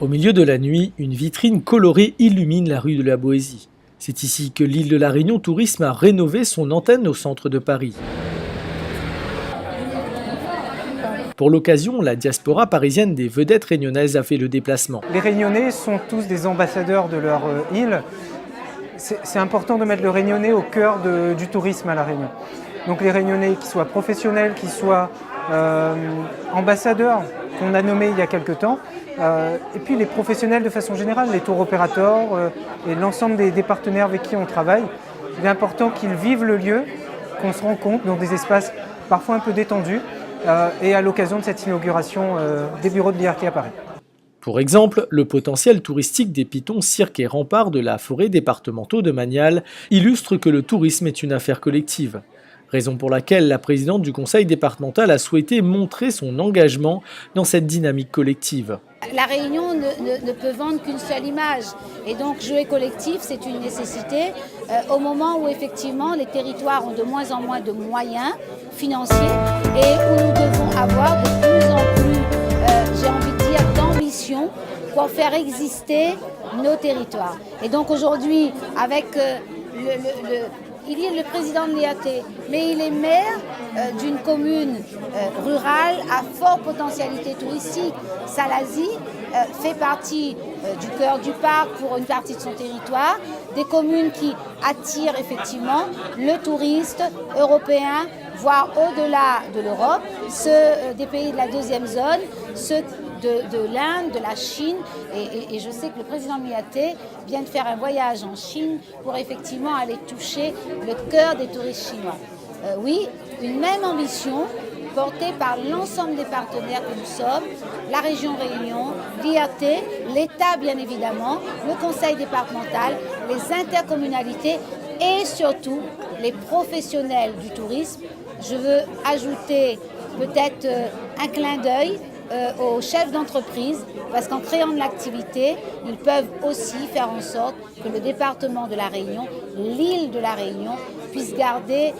Au milieu de la nuit, une vitrine colorée illumine la rue de la Boétie. C'est ici que l'île de la Réunion Tourisme a rénové son antenne au centre de Paris. Pour l'occasion, la diaspora parisienne des vedettes réunionnaises a fait le déplacement. Les Réunionnais sont tous des ambassadeurs de leur île. C'est important de mettre le Réunionnais au cœur du tourisme à La Réunion. Donc les Réunionnais, qu'ils soient professionnels, qu'ils soient ambassadeurs, qu'on a nommés il y a quelque temps, et puis les professionnels de façon générale, les tour opérateurs et l'ensemble des partenaires avec qui on travaille. Il est important qu'ils vivent le lieu, qu'on se rencontre dans des espaces parfois un peu détendus, et à l'occasion de cette inauguration des bureaux de l'IRT à Paris. Pour exemple, le potentiel touristique des pitons, cirques et remparts de la forêt départementaux de Manial illustre que le tourisme est une affaire collective. Raison pour laquelle la présidente du conseil départemental a souhaité montrer son engagement dans cette dynamique collective. La Réunion ne peut vendre qu'une seule image et donc jouer collectif c'est une nécessité au moment où effectivement les territoires ont de moins en moins de moyens financiers et où nous devons avoir de plus en plus, j'ai envie de dire, d'ambition pour faire exister nos territoires. Et donc aujourd'hui avec il est le président de l'IAT, mais il est maire d'une commune rurale à forte potentialité touristique. Salazie fait partie du cœur du parc pour une partie de son territoire, des communes qui attirent effectivement le touriste européen, voire au-delà de l'Europe, ceux des pays de la deuxième zone, ceux de l'Inde, de la Chine, et je sais que le président de l'IAT vient de faire un voyage en Chine pour effectivement aller toucher le cœur des touristes chinois. Oui, une même ambition portée par l'ensemble des partenaires que nous sommes, la région Réunion, l'IAT, l'État bien évidemment, le conseil départemental, les intercommunalités et surtout les professionnels du tourisme. Je veux ajouter peut-être un clin d'œil aux chefs d'entreprise, parce qu'en créant de l'activité, ils peuvent aussi faire en sorte que le département de la Réunion, l'île de la Réunion, puisse garder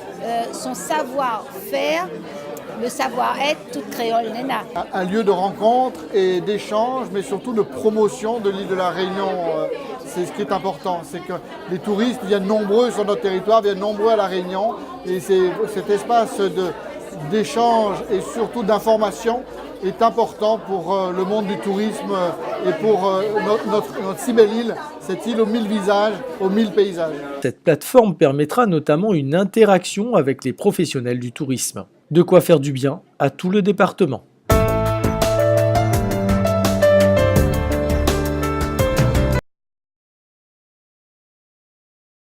son savoir-faire, le savoir-être, toute créole nena. Un lieu de rencontre et d'échange, mais surtout de promotion de l'île de la Réunion. C'est ce qui est important, c'est que les touristes viennent nombreux sur notre territoire, viennent nombreux à la Réunion, et cet espace d'échange et surtout d'information est important pour le monde du tourisme et pour notre si belle île, cette île aux 1000 visages, aux 1000 paysages. Cette plateforme permettra notamment une interaction avec les professionnels du tourisme. De quoi faire du bien à tout le département.